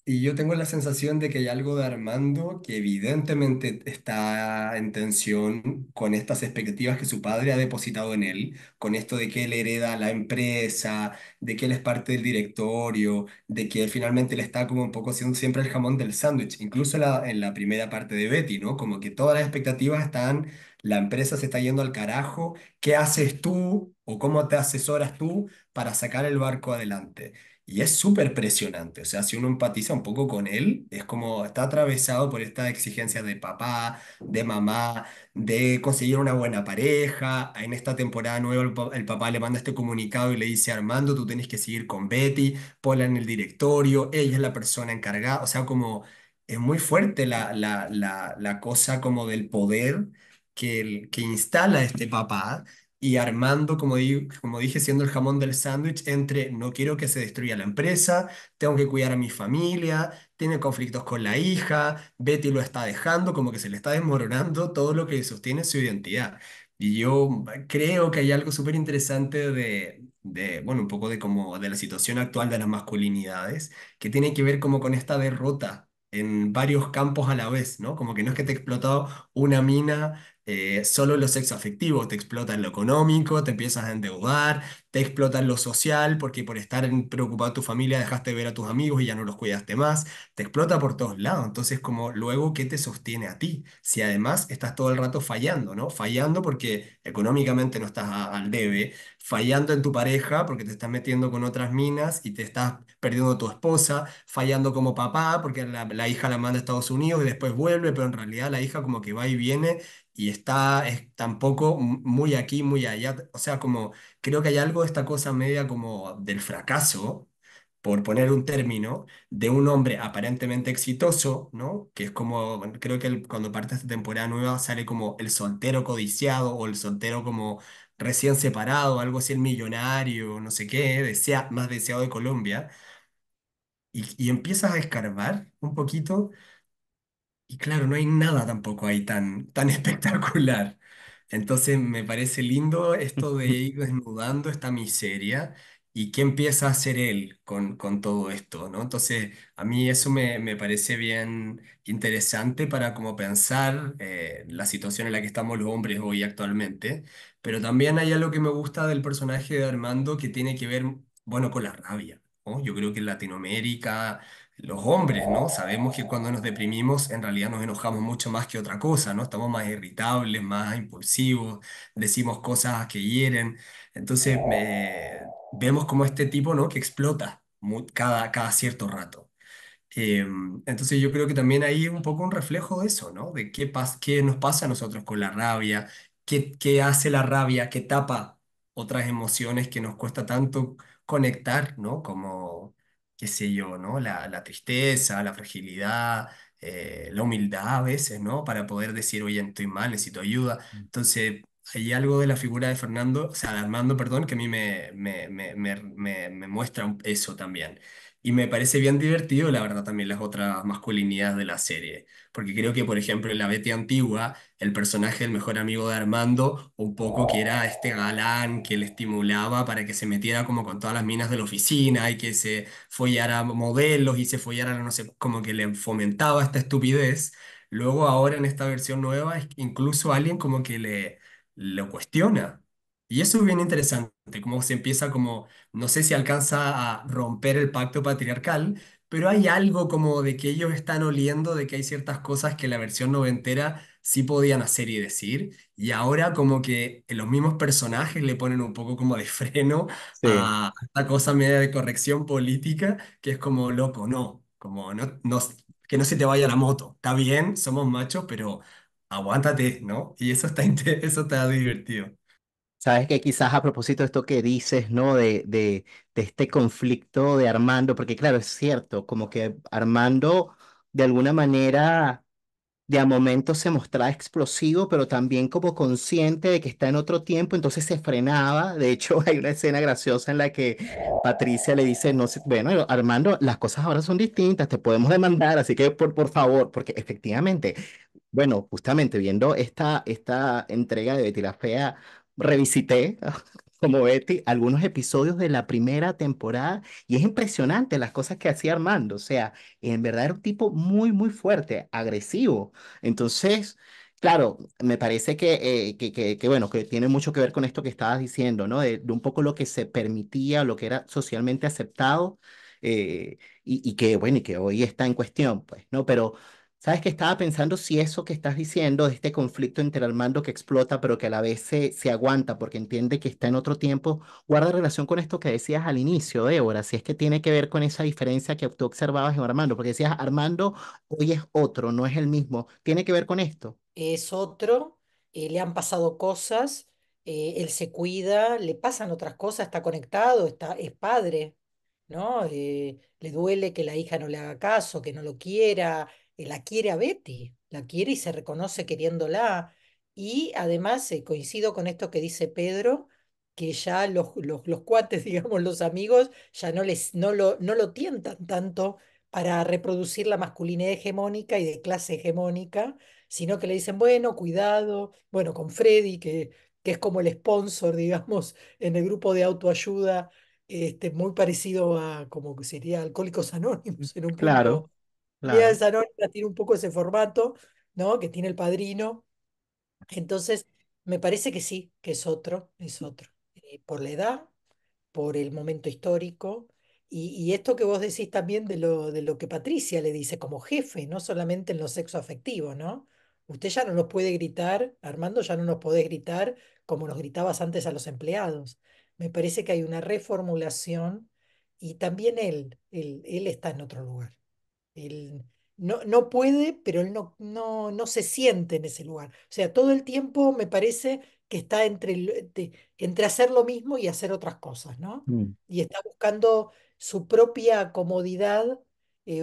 Y yo tengo la sensación de que hay algo de Armando que evidentemente está en tensión con estas expectativas que su padre ha depositado en él, con esto de que él hereda la empresa, de que él es parte del directorio, de que él finalmente le está como un poco siendo siempre el jamón del sándwich, incluso en la primera parte de Betty, ¿no? Como que todas las expectativas están, la empresa se está yendo al carajo, ¿qué haces tú o cómo te asesoras tú para sacar el barco adelante? Y es súper presionante, o sea, si uno empatiza un poco con él, es como está atravesado por estas exigencias de papá, de mamá, de conseguir una buena pareja. En esta temporada nueva el papá le manda este comunicado y le dice, Armando, tú tienes que seguir con Betty, ponla en el directorio, ella es la persona encargada, o sea, como es muy fuerte la cosa como del poder que instala este papá y Armando, como dije, siendo el jamón del sándwich entre no quiero que se destruya la empresa, tengo que cuidar a mi familia, tiene conflictos con la hija, Betty lo está dejando, como que se le está desmoronando todo lo que sostiene su identidad. Y yo creo que hay algo súper interesante bueno, un poco de como de la situación actual de las masculinidades, que tiene que ver como con esta derrota en varios campos a la vez, ¿no? Como que no es que te ha explotado una mina solo lo sexo afectivo, te explota en lo económico, te empiezas a endeudar, te explota en lo social, porque por estar preocupado de tu familia dejaste de ver a tus amigos y ya no los cuidaste más, te explota por todos lados. Entonces, como luego, ¿qué te sostiene a ti? Si además estás todo el rato fallando, ¿no? Fallando porque económicamente no estás al debe, fallando en tu pareja porque te estás metiendo con otras minas y te estás perdiendo a tu esposa, fallando como papá porque la hija la manda a Estados Unidos y después vuelve, pero en realidad la hija como que va y viene y está es tampoco muy aquí, muy allá. O sea, como creo que hay algo de esta cosa media como del fracaso, por poner un término, de un hombre aparentemente exitoso, ¿no? Que es como, bueno, creo que cuando parte esta temporada nueva sale como el soltero codiciado o el soltero como recién separado, algo así, el millonario, no sé qué, más deseado de Colombia. Y empiezas a escarbar un poquito y claro, no hay nada tampoco ahí tan espectacular. Entonces me parece lindo esto de ir desnudando esta miseria y qué empieza a hacer él con todo esto, ¿no? Entonces a mí eso me parece bien interesante para como pensar la situación en la que estamos los hombres hoy actualmente, pero también hay algo que me gusta del personaje de Armando que tiene que ver, bueno, con la rabia, ¿no? Yo creo que en Latinoamérica los hombres, ¿no? Sabemos que cuando nos deprimimos en realidad nos enojamos mucho más que otra cosa, ¿no? Estamos más irritables, más impulsivos, decimos cosas que hieren. Entonces vemos como este tipo, ¿no? Que explota cada cierto rato. Entonces yo creo que también hay un poco un reflejo de eso, ¿no? De qué nos pasa a nosotros con la rabia, qué hace la rabia, que tapa otras emociones que nos cuesta tanto conectar, ¿no? Como, qué sé yo, ¿no? La tristeza, la fragilidad, la humildad a veces, ¿no? Para poder decir, oye, estoy mal, necesito ayuda. Entonces, hay algo de la figura de Fernando, o sea, de Armando, perdón, que a mí me muestra eso también. Y me parece bien divertido, la verdad, también las otras masculinidades de la serie. Porque creo que, por ejemplo, en la Betty antigua, el personaje, el mejor amigo de Armando, un poco que era este galán que le estimulaba para que se metiera como con todas las minas de la oficina y que se follara modelos y se follara, no sé, como que le fomentaba esta estupidez. Luego, ahora en esta versión nueva, es que incluso alguien como que lo cuestiona. Y eso es bien interesante, cómo se empieza como no sé si alcanza a romper el pacto patriarcal, pero hay algo como de que ellos están oliendo de que hay ciertas cosas que la versión noventera sí podían hacer y decir, y ahora como que los mismos personajes le ponen un poco como de freno Sí. a esta cosa media de corrección política, que es como loco, no, como que no se te vaya la moto, está bien, somos machos, pero aguántate, ¿no? Y eso eso está divertido. Sabes que quizás a propósito de esto que dices, ¿no? De este conflicto de Armando, porque claro, es cierto, como que Armando de alguna manera de a momento se mostraba explosivo, pero también como consciente de que está en otro tiempo, entonces se frenaba. De hecho, hay una escena graciosa en la que Patricia le dice, no sé, bueno, Armando, las cosas ahora son distintas, te podemos demandar, así que por favor, porque efectivamente, bueno, justamente viendo esta entrega de Betty la Fea, revisité como Betty algunos episodios de la primera temporada y es impresionante las cosas que hacía Armando. O sea, en verdad era un tipo muy, muy fuerte, agresivo. Entonces, claro, me parece bueno, que tiene mucho que ver con esto que estabas diciendo, ¿no? De un poco lo que se permitía, lo que era socialmente aceptado y que, bueno, y que hoy está en cuestión, pues, ¿no? Pero sabes que estaba pensando si eso que estás diciendo, de este conflicto entre Armando que explota, pero que a la vez se aguanta porque entiende que está en otro tiempo, guarda relación con esto que decías al inicio, Débora, si es que tiene que ver con esa diferencia que tú observabas en Armando, porque decías, Armando hoy es otro, no es el mismo. ¿Tiene que ver con esto? Es otro, le han pasado cosas, él se cuida, le pasan otras cosas, está conectado, es padre, ¿no? Le duele que la hija no le haga caso, que no lo quiera, la quiere a Betty, la quiere y se reconoce queriéndola. Y además coincido con esto que dice Pedro, que ya los cuates, digamos, los amigos, ya no lo tientan tanto para reproducir la masculinidad hegemónica y de clase hegemónica, sino que le dicen, bueno, cuidado, bueno, con Freddy, que es como el sponsor, digamos, en el grupo de autoayuda, muy parecido a como que sería Alcohólicos Anónimos en un Claro, punto. claro. Unidades Anónimas tiene un poco ese formato, ¿no? Que tiene el padrino. Entonces, me parece que sí, que es otro, es otro. Por la edad, por el momento histórico. Y esto que vos decís también de lo que Patricia le dice como jefe, no solamente en lo sexo afectivo, ¿no? Usted ya no nos puede gritar, Armando, ya no nos podés gritar como nos gritabas antes a los empleados. Me parece que hay una reformulación y también él está en otro lugar. Él no puede, pero él no se siente en ese lugar. O sea, todo el tiempo me parece que está entre hacer lo mismo y hacer otras cosas, ¿no? Mm. Y está buscando su propia comodidad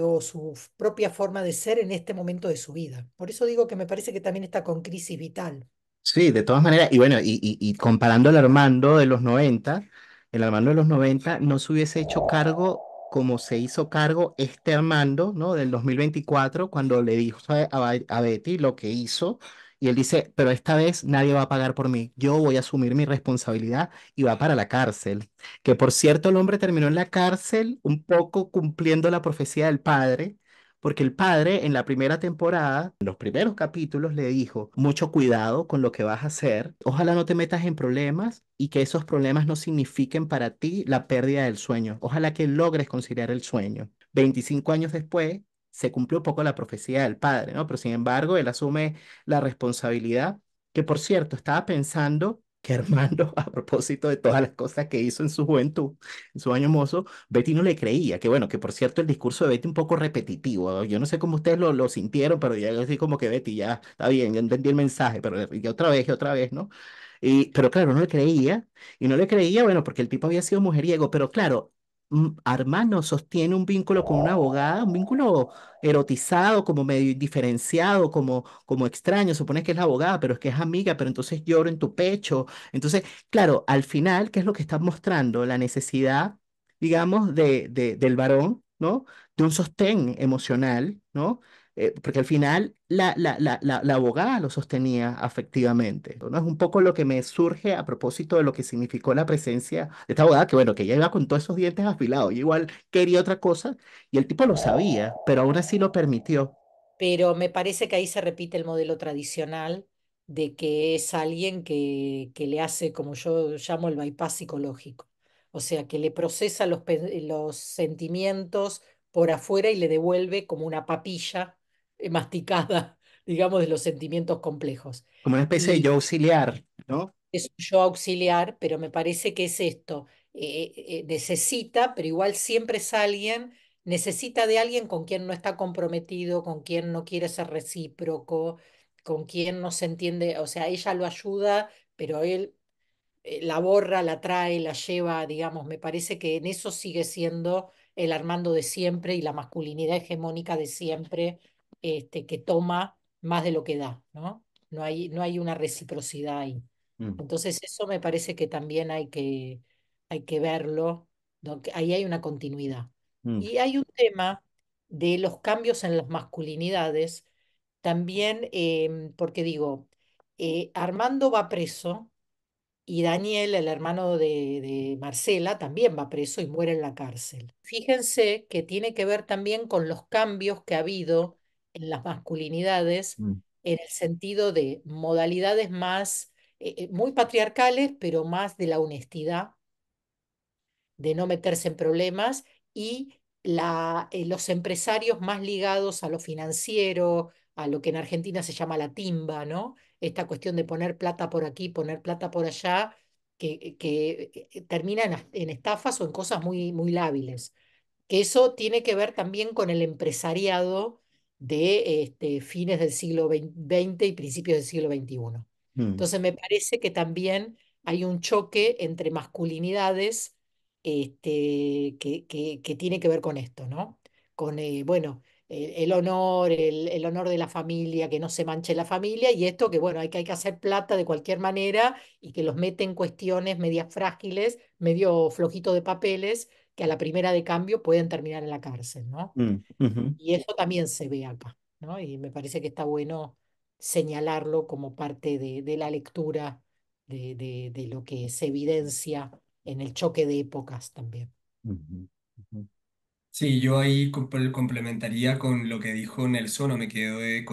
o su propia forma de ser en este momento de su vida. Por eso digo que me parece que también está con crisis vital. Sí, de todas maneras, y bueno, y comparando al Armando de los 90, el Armando de los 90 no se hubiese hecho cargo como se hizo cargo este Armando, ¿no? Del 2024 cuando le dijo a Betty lo que hizo Y él dice, pero esta vez nadie va a pagar por mí, yo voy a asumir mi responsabilidad y va para la cárcel. Que por cierto, el hombre terminó en la cárcel un poco cumpliendo la profecía del padre, porque el padre en la primera temporada, en los primeros capítulos, le dijo, mucho cuidado con lo que vas a hacer, ojalá no te metas en problemas y que esos problemas no signifiquen para ti la pérdida del sueño, ojalá que logres conciliar el sueño. 25 años después, se cumplió un poco la profecía del padre, ¿no? Pero sin embargo, él asume la responsabilidad, que por cierto, estaba pensando que Armando, a propósito de todas las cosas que hizo en su juventud, en su año mozo, Betty no le creía, que bueno, que por cierto el discurso de Betty un poco repetitivo, ¿no? Yo no sé cómo ustedes lo sintieron, pero ya así como que Betty ya está bien, ya entendí el mensaje, pero y otra vez, ¿no? Pero claro, no le creía, y no le creía, bueno, porque el tipo había sido mujeriego, pero claro, Armando sostiene un vínculo con una abogada, un vínculo erotizado, como medio indiferenciado, como extraño, supone que es la abogada, pero es que es amiga, pero entonces lloro en tu pecho. Entonces, claro, al final, ¿qué es lo que está mostrando? La necesidad, digamos, del varón, ¿no? De un sostén emocional, ¿no? Porque al final la abogada lo sostenía afectivamente, ¿no? Es un poco lo que me surge a propósito de lo que significó la presencia de esta abogada, que bueno, que ella iba con todos esos dientes afilados, y igual quería otra cosa, y el tipo lo sabía, pero aún así lo permitió. Pero me parece que ahí se repite el modelo tradicional de que es alguien que le hace, como yo llamo, el bypass psicológico. O sea, que le procesa los sentimientos por afuera y le devuelve como una papilla masticada, digamos, de los sentimientos complejos. Como una especie de yo auxiliar, ¿no? Es un yo auxiliar, pero me parece que es esto. Necesita, pero igual siempre es alguien, necesita de alguien con quien no está comprometido, con quien no quiere ser recíproco, con quien no se entiende, o sea, ella lo ayuda, pero él la borra, la trae, la lleva, digamos, me parece que en eso sigue siendo el Armando de siempre y la masculinidad hegemónica de siempre, que toma más de lo que da, ¿no? No hay una reciprocidad ahí. Mm, Entonces eso me parece que también hay que verlo, ¿no? Que ahí hay una continuidad. mm, Y hay un tema de los cambios en las masculinidades, también, porque digo, Armando va preso y Daniel, el hermano de Marcela, también va preso y muere en la cárcel. Fíjense que tiene que ver también con los cambios que ha habido en las masculinidades, mm, en el sentido de modalidades más, muy patriarcales, pero más de la honestidad, de no meterse en problemas, y los empresarios más ligados a lo financiero, a lo que en Argentina se llama la timba, ¿no? Esta cuestión de poner plata por aquí, poner plata por allá, que termina en estafas o en cosas muy, muy lábiles, que eso tiene que ver también con el empresariado de fines del siglo XX y principios del siglo XXI. mm, Entonces me parece que también hay un choque entre masculinidades, que tiene que ver con esto, ¿no? Con, bueno, el honor, el honor de la familia, que no se manche la familia, y esto que, bueno, hay que hacer plata de cualquier manera y que los mete en cuestiones medias frágiles, medio flojito de papeles, que a la primera de cambio pueden terminar en la cárcel, ¿no? mm, ujú, Y eso también se ve acá, ¿no? Y me parece que está bueno señalarlo como parte de la lectura de lo que se evidencia en el choque de épocas también. ujú, ujú, Sí, yo ahí complementaría con lo que dijo Nelson, o me quedé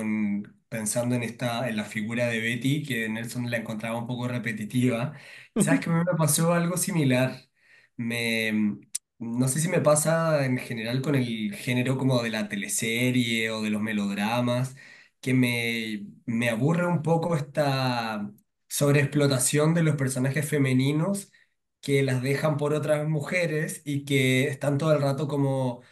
pensando en la figura de Betty, que Nelson la encontraba un poco repetitiva. ¿Sabes que a mí me pasó algo similar? Me, no sé si me pasa en general con el género como de la teleserie o de los melodramas, que me aburre un poco esta sobreexplotación de los personajes femeninos que las dejan por otras mujeres y que están todo el rato como,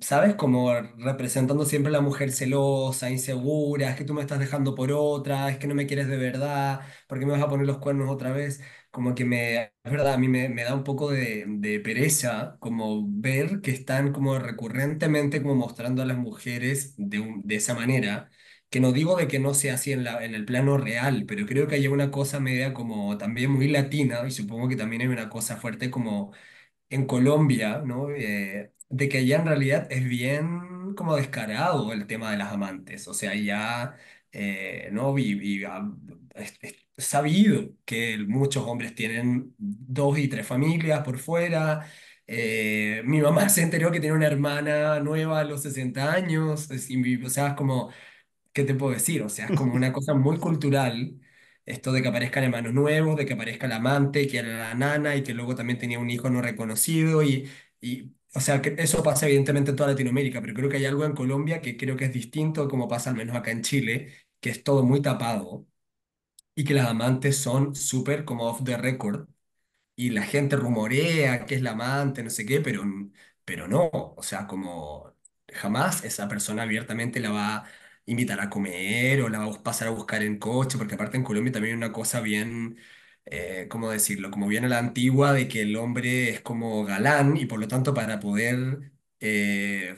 ¿sabes? Como representando siempre a la mujer celosa, insegura, es que tú me estás dejando por otra, es que no me quieres de verdad, ¿por qué me vas a poner los cuernos otra vez? Como que es verdad, a mí me da un poco de pereza como ver que están como recurrentemente como mostrando a las mujeres de esa manera, que no digo de que no sea así en el plano real, pero creo que hay una cosa media como también muy latina, y supongo que también hay una cosa fuerte como en Colombia, ¿no? De que allá en realidad es bien como descarado el tema de las amantes, o sea, ya ¿no? Es sabido que muchos hombres tienen dos y tres familias por fuera. Mi mamá se enteró que tiene una hermana nueva a los 60 años. O sea, es como, ¿qué te puedo decir? O sea, es como una cosa muy cultural, esto de que aparezcan hermanos nuevos, de que aparezca el amante, que era la nana y que luego también tenía un hijo no reconocido o sea, que eso pasa evidentemente en toda Latinoamérica, pero creo que hay algo en Colombia que creo que es distinto, como pasa al menos acá en Chile, que es todo muy tapado y que las amantes son súper como off the record y la gente rumorea que es la amante, no sé qué, pero no, o sea, como jamás esa persona abiertamente la va a invitar a comer o la va a pasar a buscar en coche, porque aparte en Colombia también hay una cosa bien, ¿cómo decirlo? Como bien a la antigua de que el hombre es como galán y por lo tanto para poder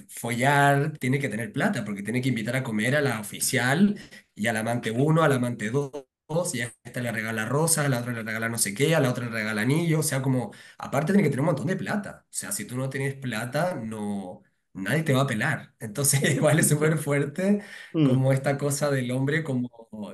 follar tiene que tener plata, porque tiene que invitar a comer a la oficial y al amante uno, al amante dos y a esta le regala rosas, a la otra le regala no sé qué, a la otra le regala anillo, o sea, como, aparte tiene que tener un montón de plata, o sea, si tú no tienes plata, no, nadie te va a pelar, entonces igual es súper fuerte Mm. como esta cosa del hombre, como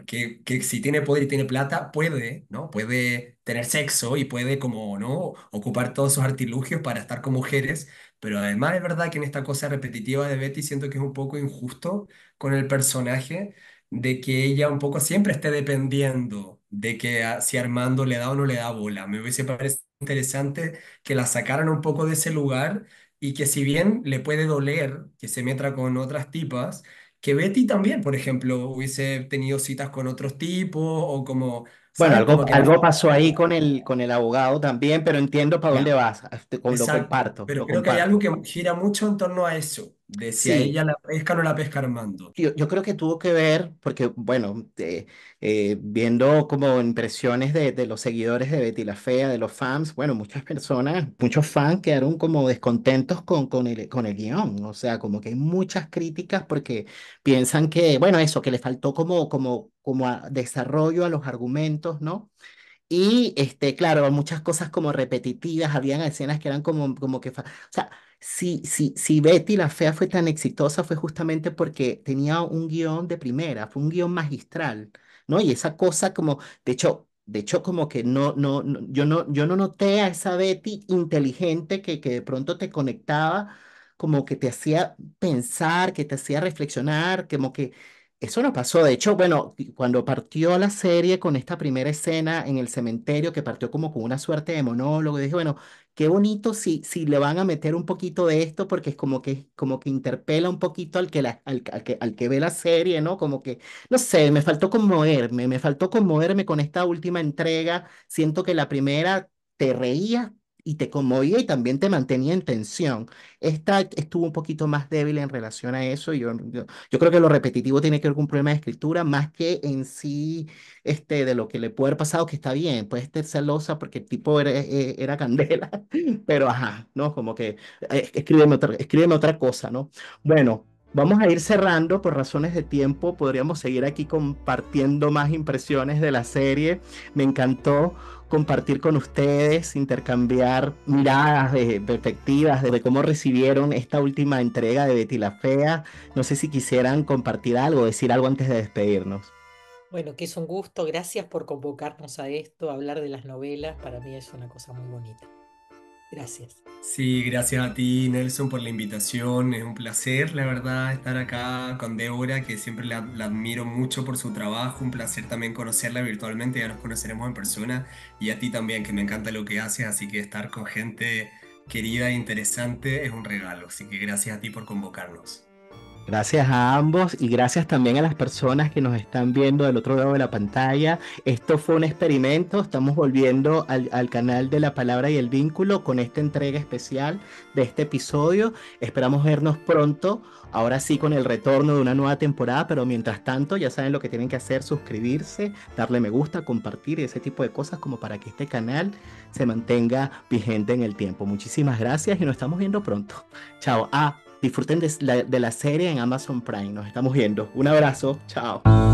que si tiene poder y tiene plata, puede, ¿no? Puede tener sexo y puede como, ¿no? Ocupar todos sus artilugios para estar con mujeres, pero además es verdad que en esta cosa repetitiva de Betty siento que es un poco injusto con el personaje de que ella un poco siempre esté dependiendo de que si Armando le da o no le da bola. Me hubiese parecido interesante que la sacaran un poco de ese lugar y que si bien le puede doler que se meta con otras tipas, que Betty también, por ejemplo, hubiese tenido citas con otros tipos o como, Bueno, ¿sabes? Como que no algo fuera pasó ahí algo. con el abogado también, pero entiendo para dónde Ya, vas. Lo exacto. comparto, Pero lo creo que hay algo comparto. que gira mucho en torno a eso, de si a Sí. ella la pesca o no la pesca Armando. Yo creo que tuvo que ver, porque, bueno, viendo como impresiones de los seguidores de Betty la Fea, de los fans, bueno, muchas personas, muchos fans quedaron como descontentos con el guión. O sea, como que hay muchas críticas porque piensan que, bueno, eso, que le faltó como desarrollo a los argumentos, ¿no? Y claro, muchas cosas como repetitivas, habían escenas que eran como que, o sea, si Betty la Fea fue tan exitosa fue justamente porque tenía un guión de primera, fue un guión magistral, ¿no? Y esa cosa como, de hecho como que yo no noté a esa Betty inteligente que de pronto te conectaba, como que te hacía pensar, que te hacía reflexionar, como que eso no pasó. De hecho, bueno, cuando partió la serie con esta primera escena en el cementerio, que partió como con una suerte de monólogo, dije, bueno, qué bonito si le van a meter un poquito de esto, porque es como que interpela un poquito al que ve la serie, ¿no? Como que, no sé, me faltó conmoverme con esta última entrega. Siento que la primera te reía y te conmovía y también te mantenía en tensión. Esta estuvo un poquito más débil en relación a eso. Yo creo que lo repetitivo tiene que ver con un problema de escritura más que en sí de lo que le puede haber pasado, que está bien, puede estar celosa porque el tipo era candela, pero ajá, ¿no? Como que escríbeme otra cosa, ¿no? Bueno, vamos a ir cerrando por razones de tiempo, podríamos seguir aquí compartiendo más impresiones de la serie. Me encantó compartir con ustedes, intercambiar miradas, perspectivas de cómo recibieron esta última entrega de Betty la Fea. No sé si quisieran compartir algo, decir algo antes de despedirnos. Bueno, que es un gusto. Gracias por convocarnos a esto, a hablar de las novelas. Para mí es una cosa muy bonita. Gracias. Sí, gracias a ti, Nelson, por la invitación. Es un placer, la verdad, estar acá con Débora, que siempre la admiro mucho por su trabajo. Un placer también conocerla virtualmente, ya nos conoceremos en persona. Y a ti también, que me encanta lo que haces, así que estar con gente querida e interesante es un regalo. Así que gracias a ti por convocarnos. Gracias a ambos y gracias también a las personas que nos están viendo del otro lado de la pantalla. Esto fue un experimento, estamos volviendo al canal de La Palabra y el Vínculo con esta entrega especial de este episodio. Esperamos vernos pronto, ahora sí con el retorno de una nueva temporada, pero mientras tanto ya saben lo que tienen que hacer: suscribirse, darle me gusta, compartir y ese tipo de cosas como para que este canal se mantenga vigente en el tiempo. Muchísimas gracias y nos estamos viendo pronto. Chao. Disfruten de la serie en Amazon Prime. Nos estamos viendo. Un abrazo. Chao.